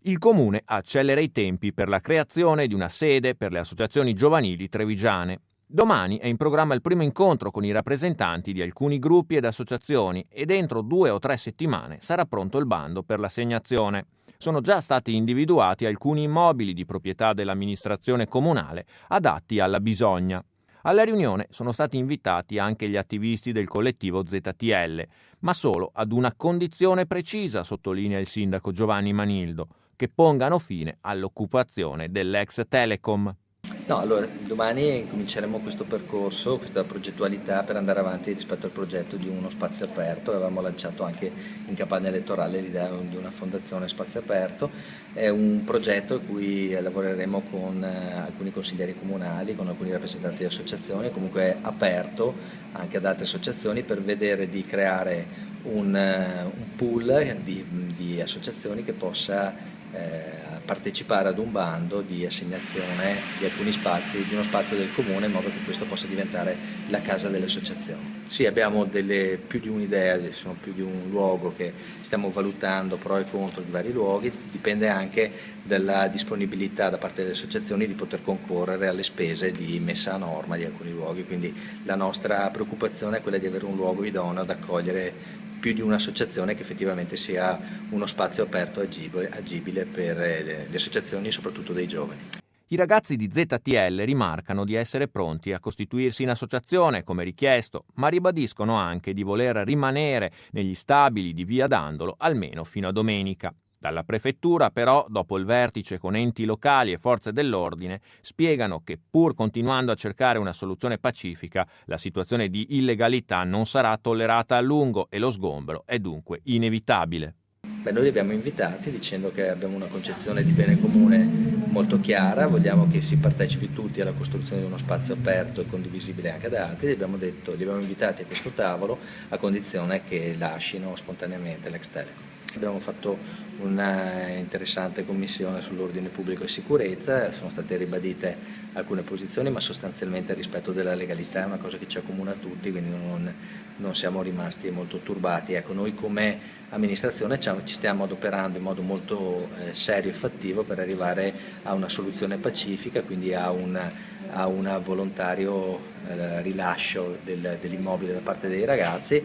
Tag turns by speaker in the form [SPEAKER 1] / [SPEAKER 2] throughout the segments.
[SPEAKER 1] Il Comune accelera i tempi per la creazione di una sede per le associazioni giovanili trevigiane. Domani è in programma il primo incontro con i rappresentanti di alcuni gruppi ed associazioni e dentro 2 o 3 settimane sarà pronto il bando per l'assegnazione. Sono già stati individuati alcuni immobili di proprietà dell'amministrazione comunale adatti alla bisogna. Alla riunione sono stati invitati anche gli attivisti del collettivo ZTL, ma solo ad una condizione precisa, sottolinea il sindaco Giovanni Manildo, che pongano fine all'occupazione dell'ex Telecom.
[SPEAKER 2] No, allora domani cominceremo questo percorso, questa progettualità per andare avanti rispetto al progetto di uno spazio aperto. Avevamo lanciato anche in campagna elettorale l'idea di una fondazione spazio aperto. È un progetto a cui lavoreremo con alcuni consiglieri comunali, con alcuni rappresentanti di associazioni, comunque aperto anche ad altre associazioni per vedere di creare un pool di associazioni che possa partecipare ad un bando di assegnazione di alcuni spazi, di uno spazio del comune, in modo che questo possa diventare la casa delle associazioni. Sì, abbiamo più di un'idea, sono più di un luogo che stiamo valutando, pro e contro di vari luoghi, dipende anche dalla disponibilità da parte delle associazioni di poter concorrere alle spese di messa a norma di alcuni luoghi, quindi la nostra preoccupazione è quella di avere un luogo idoneo ad accogliere più di un'associazione, che effettivamente sia uno spazio aperto e agibile per le associazioni, soprattutto dei giovani.
[SPEAKER 1] I ragazzi di ZTL rimarcano di essere pronti a costituirsi in associazione come richiesto, ma ribadiscono anche di voler rimanere negli stabili di Via Dandolo almeno fino a domenica. Dalla prefettura, però, dopo il vertice con enti locali e forze dell'ordine, spiegano che pur continuando a cercare una soluzione pacifica, la situazione di illegalità non sarà tollerata a lungo e lo sgombero è dunque inevitabile.
[SPEAKER 2] Noi li abbiamo invitati dicendo che abbiamo una concezione di bene comune molto chiara, vogliamo che si partecipi tutti alla costruzione di uno spazio aperto e condivisibile anche da altri, li abbiamo invitati a questo tavolo a condizione che lasciino spontaneamente l'ex Telecom. Abbiamo fatto una interessante commissione sull'ordine pubblico e sicurezza, sono state ribadite alcune posizioni, ma sostanzialmente il rispetto della legalità è una cosa che ci accomuna a tutti, quindi non siamo rimasti molto turbati. Ecco, noi come amministrazione ci stiamo adoperando in modo molto serio e fattivo per arrivare a una soluzione pacifica, quindi a un volontario rilascio dell'immobile da parte dei ragazzi,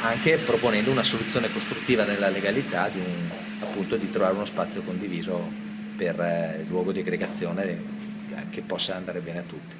[SPEAKER 2] anche proponendo una soluzione costruttiva nella legalità appunto di trovare uno spazio condiviso per luogo di aggregazione che possa andare bene a tutti.